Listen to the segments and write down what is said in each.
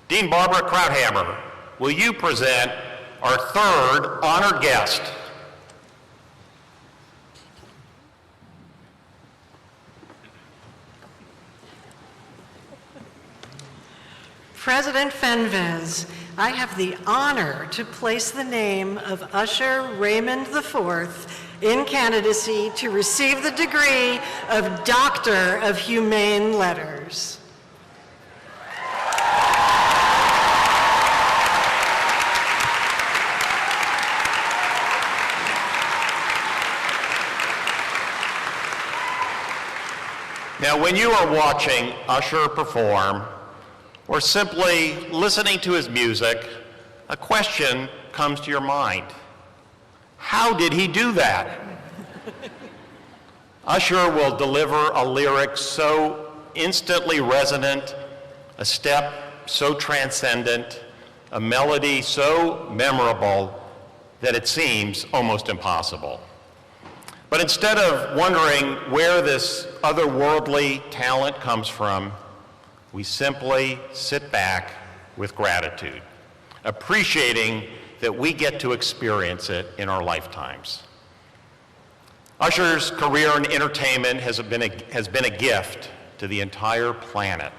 Dean Barbara Krauthammer, will you present our third honored guest? President Fenves, I have the honor to place the name of Usher Raymond IV in candidacy to receive the degree of Doctor of Humane Letters. Now, when you are watching Usher perform, or simply listening to his music, a question comes to your mind. How did he do that? Usher will deliver a lyric so instantly resonant, a step so transcendent, a melody so memorable that it seems almost impossible. But instead of wondering where this otherworldly talent comes from, we simply sit back with gratitude, appreciating that we get to experience it in our lifetimes. Usher's career in entertainment has been a gift to the entire planet.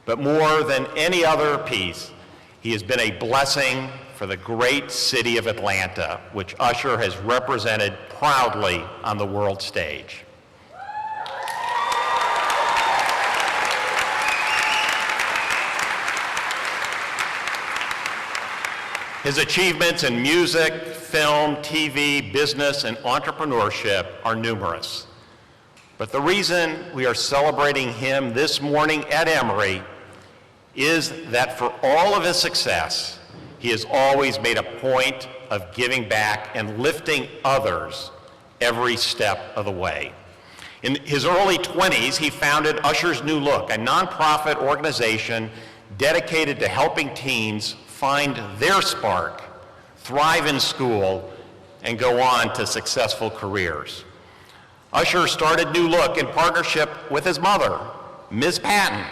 But more than any other piece, he has been a blessing for the great city of Atlanta, which Usher has represented proudly on the world stage. His achievements in music, film, TV, business, and entrepreneurship are numerous. But the reason we are celebrating him this morning at Emory is that for all of his success, he has always made a point of giving back and lifting others every step of the way. In his early 20s, he founded Usher's New Look, a nonprofit organization dedicated to helping teens find their spark, thrive in school, and go on to successful careers. Usher started New Look in partnership with his mother, Ms. Patton.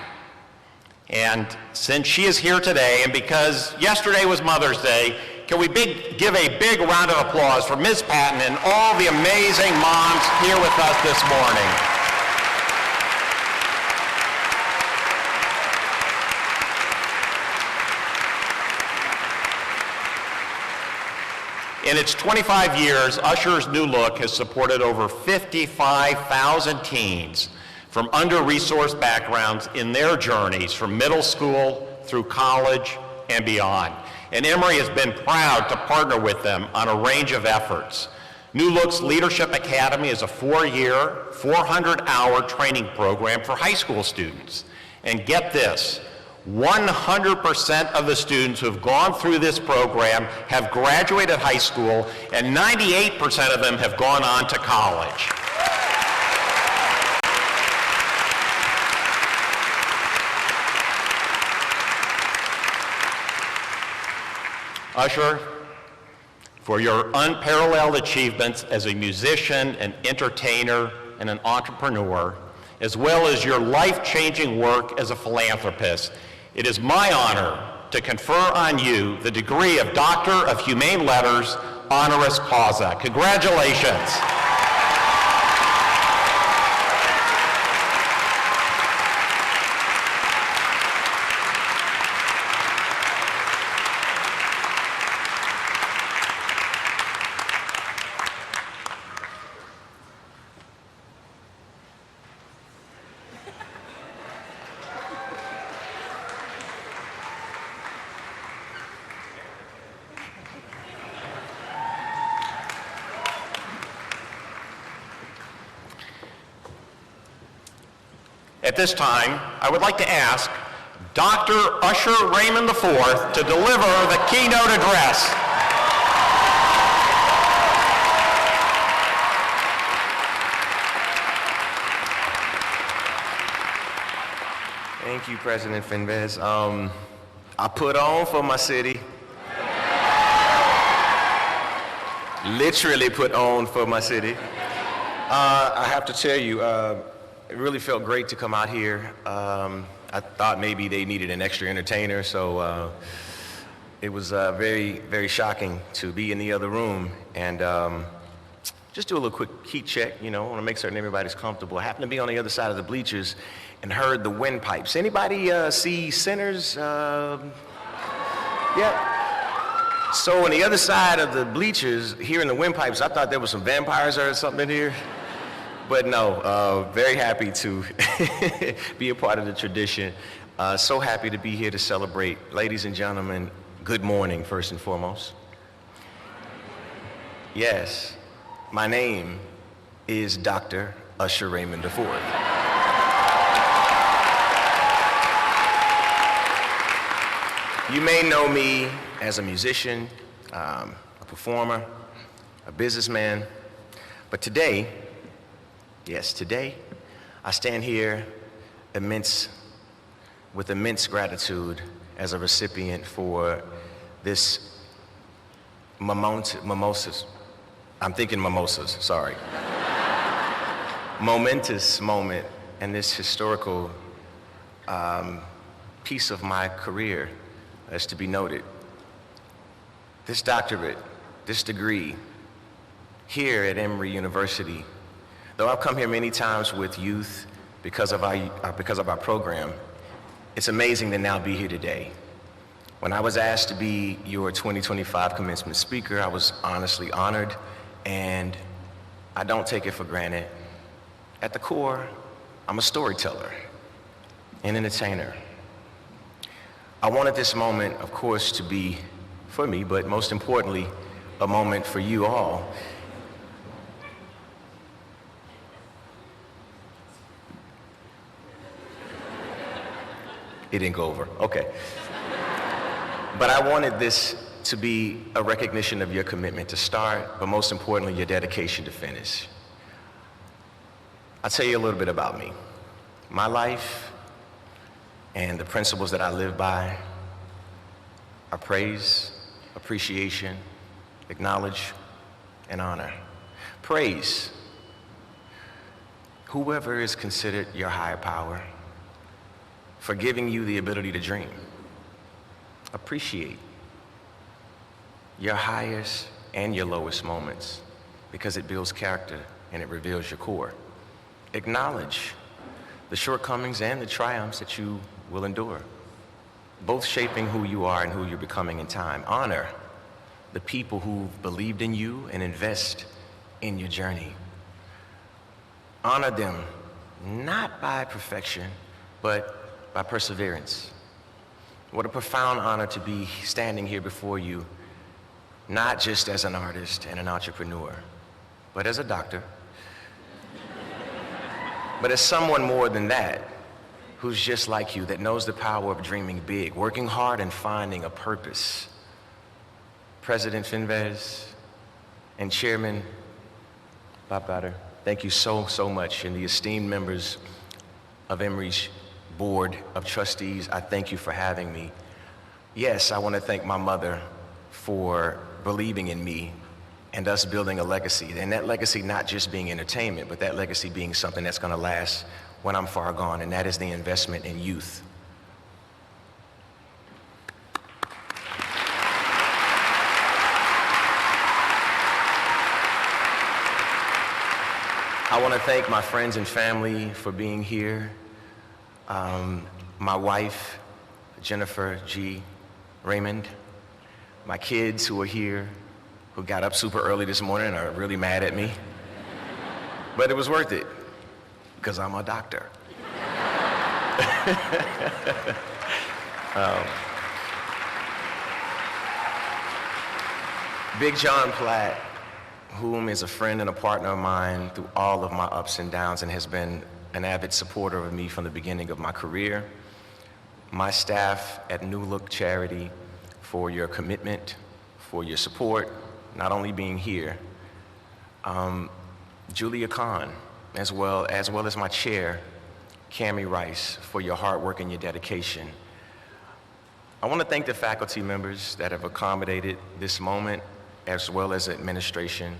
And since she is here today, and because yesterday was Mother's Day, can we give a big round of applause for Ms. Patton and all the amazing moms here with us this morning. In its 25 years, Usher's New Look has supported over 55,000 teens from under-resourced backgrounds in their journeys from middle school through college and beyond. And Emory has been proud to partner with them on a range of efforts. New Look's Leadership Academy is a 4-year, 400-hour training program for high school students. And get this, 100% of the students who have gone through this program have graduated high school, and 98% of them have gone on to college. Usher, for your unparalleled achievements as a musician, an entertainer, and an entrepreneur, as well as your life-changing work as a philanthropist, it is my honor to confer on you the degree of Doctor of Humane Letters, honoris causa. Congratulations. At this time, I would like to ask Dr. Usher Raymond IV to deliver the keynote address. Thank you, President Fenves. I put on for my city. Literally put on for my city. I have to tell you, it really felt great to come out here. I thought maybe they needed an extra entertainer, so it was very, very shocking to be in the other room and just do a little quick heat check, I want to make certain everybody's comfortable. I happened to be on the other side of the bleachers and heard the windpipes. Anybody see Sinners? Yeah. So on the other side of the bleachers, hearing the windpipes, I thought there was some vampires or something in here. But no, very happy to be a part of the tradition. So happy to be here to celebrate. Ladies and gentlemen, good morning, first and foremost. Yes, my name is Dr. Usher Raymond IV. You may know me as a musician, a performer, a businessman, but today, yes, today, I stand here with immense gratitude as a recipient for this mimosas. I'm thinking mimosas, sorry. Momentous moment and this historical piece of my career is to be noted. This doctorate, this degree, here at Emory University, though I've come here many times with youth because of our program, it's amazing to now be here today. When I was asked to be your 2025 commencement speaker, I was honestly honored, and I don't take it for granted. At the core, I'm a storyteller, an entertainer. I wanted this moment, of course, to be for me, but most importantly, a moment for you all. It didn't go over, okay. But I wanted this to be a recognition of your commitment to start, but most importantly, your dedication to finish. I'll tell you a little bit about me. My life and the principles that I live by are praise, appreciation, acknowledge, and honor. Praise, whoever is considered your higher power, for giving you the ability to dream. Appreciate your highest and your lowest moments because it builds character and it reveals your core. Acknowledge the shortcomings and the triumphs that you will endure, both shaping who you are and who you're becoming in time. Honor the people who believed in you and invest in your journey. Honor them, not by perfection, but by perseverance. What a profound honor to be standing here before you, not just as an artist and an entrepreneur, but as a doctor, but as someone more than that, who's just like you, that knows the power of dreaming big, working hard and finding a purpose. President Finvez and Chairman Bob Bader, thank you so much, and the esteemed members of Emory's Board of Trustees, I thank you for having me. Yes, I want to thank my mother for believing in me and us building a legacy, and that legacy not just being entertainment, but that legacy being something that's going to last when I'm far gone, and that is the investment in youth. I want to thank my friends and family for being here. My wife, Jennifer G. Raymond, my kids who are here, who got up super early this morning and are really mad at me. But it was worth it, because I'm a doctor. Big John Platt, whom is a friend and a partner of mine through all of my ups and downs and has been an avid supporter of me from the beginning of my career. My staff at New Look Charity, for your commitment, for your support, not only being here. Julia Kahn, as well as my chair, Cammie Rice, for your hard work and your dedication. I want to thank the faculty members that have accommodated this moment, as well as administration.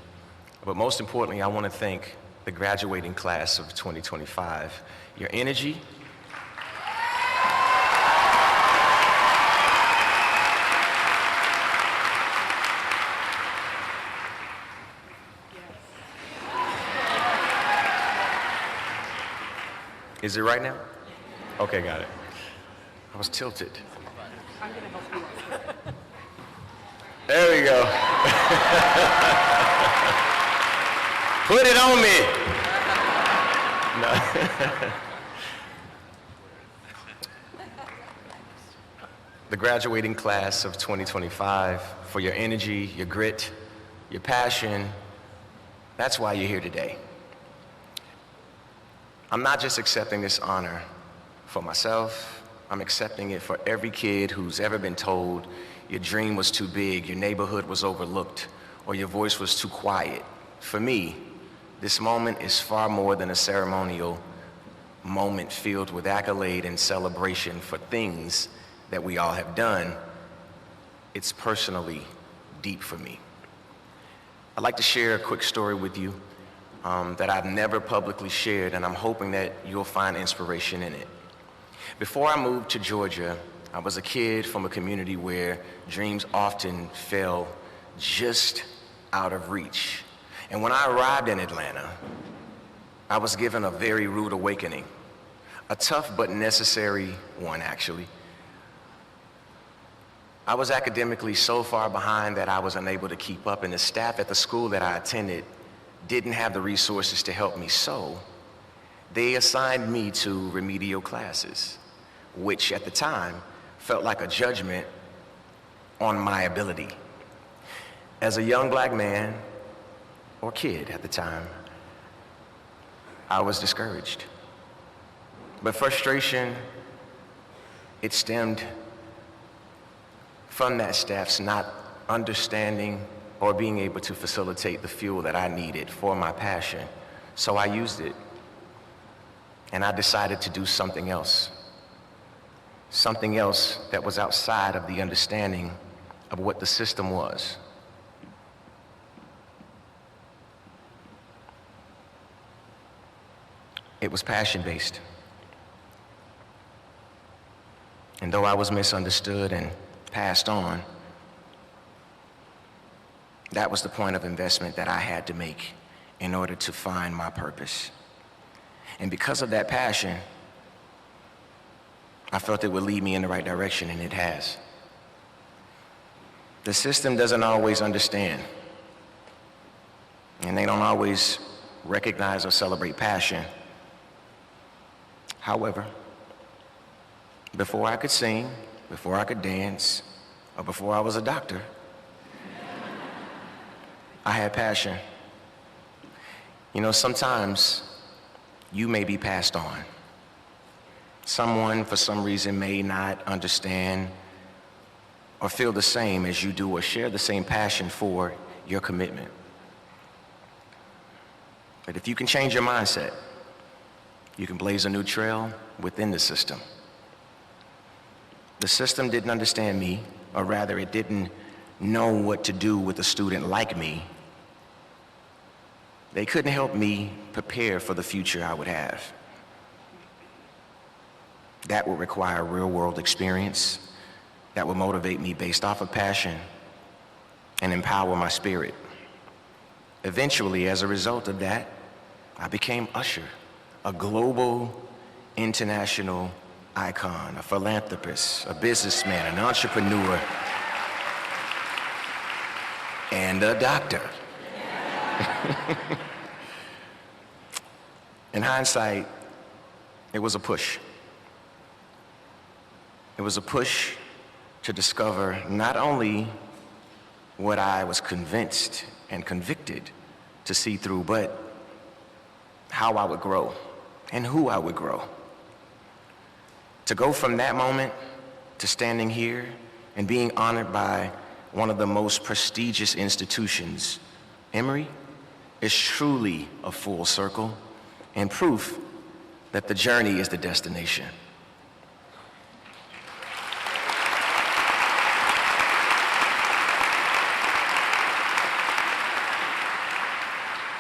But most importantly, I want to thank the graduating class of 2025. Your energy, Is it right now? Okay, got it. I was tilted. I'm going to help you. There we go. Put it on me. No. The graduating class of 2025, for your energy, your grit, your passion, that's why you're here today. I'm not just accepting this honor for myself, I'm accepting it for every kid who's ever been told your dream was too big, your neighborhood was overlooked, or your voice was too quiet. For me, this moment is far more than a ceremonial moment filled with accolade and celebration for things that we all have done. It's personally deep for me. I'd like to share a quick story with you that I've never publicly shared, and I'm hoping that you'll find inspiration in it. Before I moved to Georgia, I was a kid from a community where dreams often fell just out of reach. And when I arrived in Atlanta, I was given a very rude awakening, a tough but necessary one, actually. I was academically so far behind that I was unable to keep up, and the staff at the school that I attended didn't have the resources to help me, so they assigned me to remedial classes, which at the time felt like a judgment on my ability. As a young black man, or kid at the time, I was discouraged. But frustration, it stemmed from that staff's not understanding or being able to facilitate the fuel that I needed for my passion. So I used it, and I decided to do something else that was outside of the understanding of what the system was. It was passion-based. And though I was misunderstood and passed on, that was the point of investment that I had to make in order to find my purpose. And because of that passion, I felt it would lead me in the right direction, and it has. The system doesn't always understand, and they don't always recognize or celebrate passion. However, before I could sing, before I could dance, or before I was a doctor, I had passion. You know, sometimes you may be passed on. Someone, for some reason, may not understand or feel the same as you do or share the same passion for your commitment. But if you can change your mindset, you can blaze a new trail within the system. The system didn't understand me, or rather, it didn't know what to do with a student like me. They couldn't help me prepare for the future I would have. That would require real-world experience that would motivate me based off of passion and empower my spirit. Eventually, as a result of that, I became Usher, a global, international icon, a philanthropist, a businessman, an entrepreneur, and a doctor. In hindsight, it was a push. It was a push to discover not only what I was convinced and convicted to see through, but how I would grow and who I would grow. To go from that moment to standing here and being honored by one of the most prestigious institutions, Emory, is truly a full circle and proof that the journey is the destination.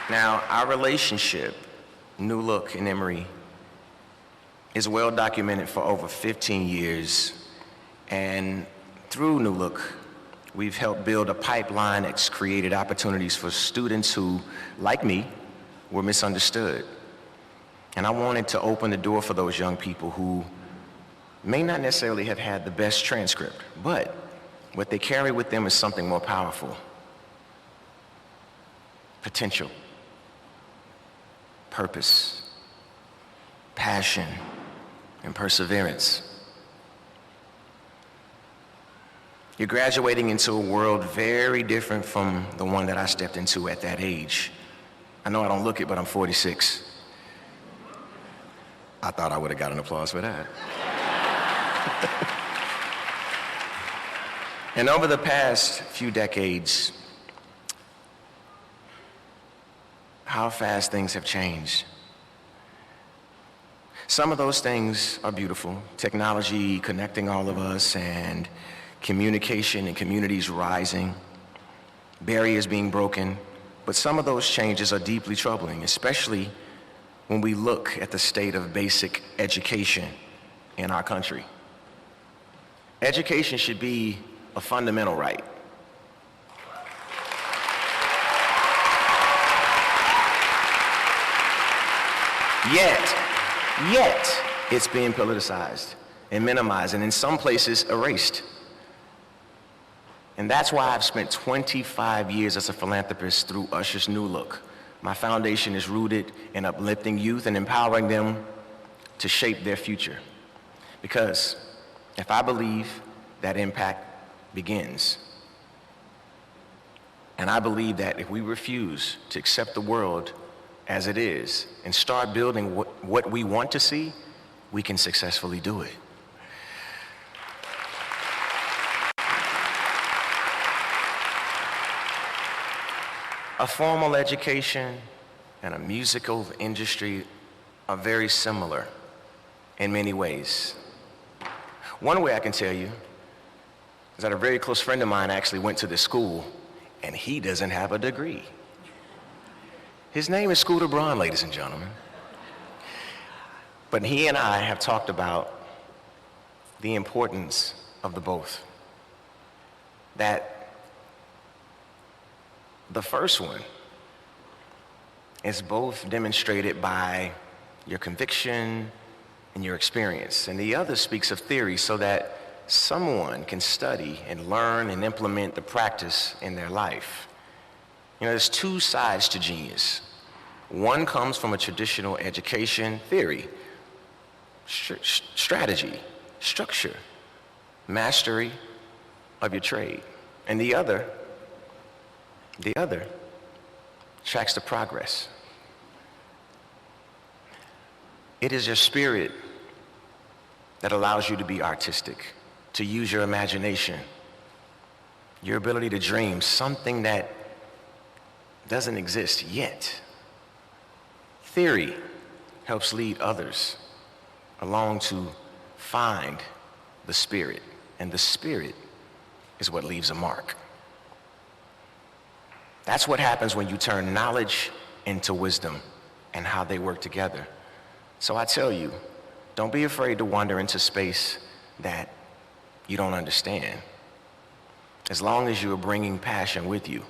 Now, our relationship, New Look and Emory, is well documented for over 15 years, and through New Look, we've helped build a pipeline that's created opportunities for students who, like me, were misunderstood. And I wanted to open the door for those young people who may not necessarily have had the best transcript, but what they carry with them is something more powerful. Potential, purpose, passion, and perseverance. You're graduating into a world very different from the one that I stepped into at that age. I know I don't look it, but I'm 46. I thought I would have got an applause for that. And over the past few decades, how fast things have changed. Some of those things are beautiful. Technology connecting all of us, and communication and communities rising, barriers being broken. But some of those changes are deeply troubling, especially when we look at the state of basic education in our country. Education should be a fundamental right. Yet, it's being politicized and minimized, and in some places erased. And that's why I've spent 25 years as a philanthropist through Usher's New Look. My foundation is rooted in uplifting youth and empowering them to shape their future. Because if I believe that impact begins, and I believe that if we refuse to accept the world as it is and start building what we want to see, we can successfully do it. A formal education and a musical industry are very similar in many ways. One way I can tell you is that a very close friend of mine actually went to this school, and he doesn't have a degree. His name is Scooter Braun, ladies and gentlemen. But he and I have talked about the importance of the both. That the first one is both demonstrated by your conviction and your experience, and the other speaks of theory so that someone can study and learn and implement the practice in their life. You know, there's two sides to genius. One comes from a traditional education, theory, strategy, structure, mastery of your trade. And the other tracks the progress. It is your spirit that allows you to be artistic, to use your imagination, your ability to dream something that doesn't exist yet. Theory helps lead others along to find the spirit, and the spirit is what leaves a mark. That's what happens when you turn knowledge into wisdom and how they work together. So I tell you, don't be afraid to wander into space that you don't understand. As long as you are bringing passion with you,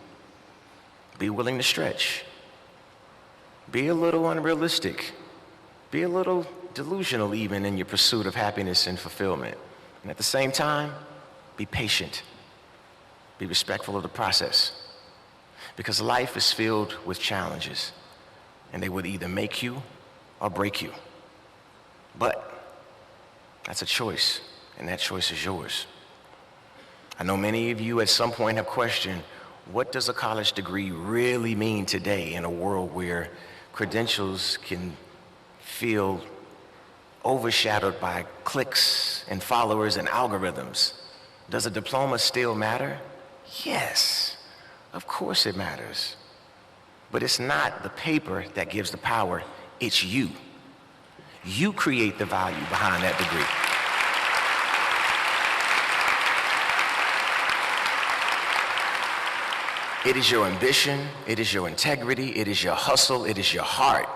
be willing to stretch. Be a little unrealistic. Be a little delusional even in your pursuit of happiness and fulfillment. And at the same time, be patient. Be respectful of the process. Because life is filled with challenges, and they would either make you or break you. But that's a choice, and that choice is yours. I know many of you at some point have questioned, what does a college degree really mean today in a world where credentials can feel overshadowed by clicks and followers and algorithms? Does a diploma still matter? Yes. Of course it matters. But it's not the paper that gives the power, it's you. You create the value behind that degree. It is your ambition, it is your integrity, it is your hustle, it is your heart.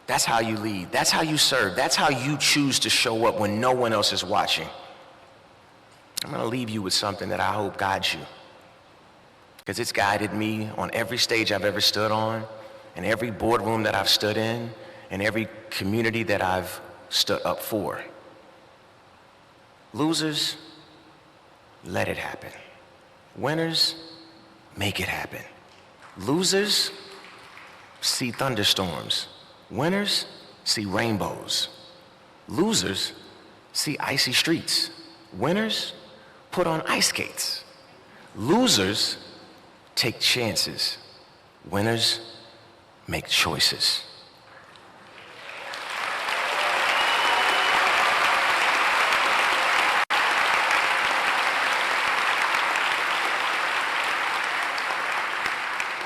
That's how you lead, that's how you serve, that's how you choose to show up when no one else is watching. I'm gonna leave you with something that I hope guides you, because it's guided me on every stage I've ever stood on, and every boardroom that I've stood in, in every community that I've stood up for. Losers, let it happen. Winners, make it happen. Losers, see thunderstorms. Winners, see rainbows. Losers, see icy streets. Winners, put on ice skates. Losers, take chances. Winners, make choices.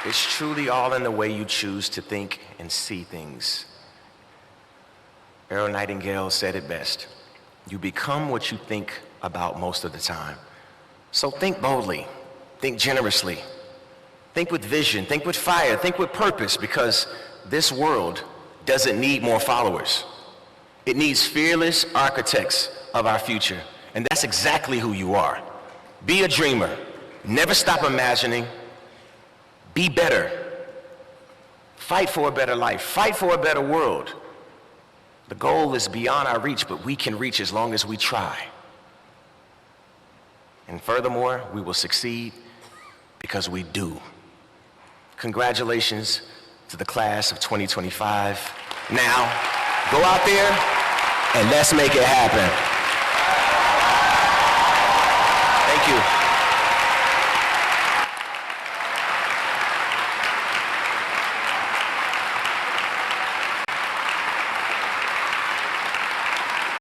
It's truly all in the way you choose to think and see things. Earl Nightingale said it best. You become what you think about most of the time. So think boldly, think generously, think with vision, think with fire, think with purpose, because this world doesn't need more followers. It needs fearless architects of our future, and that's exactly who you are. Be a dreamer, never stop imagining, be better, fight for a better life, fight for a better world. The goal is beyond our reach, but we can reach as long as we try. And furthermore, we will succeed because we do. Congratulations to the class of 2025. Now, go out there and let's make it happen. Thank you.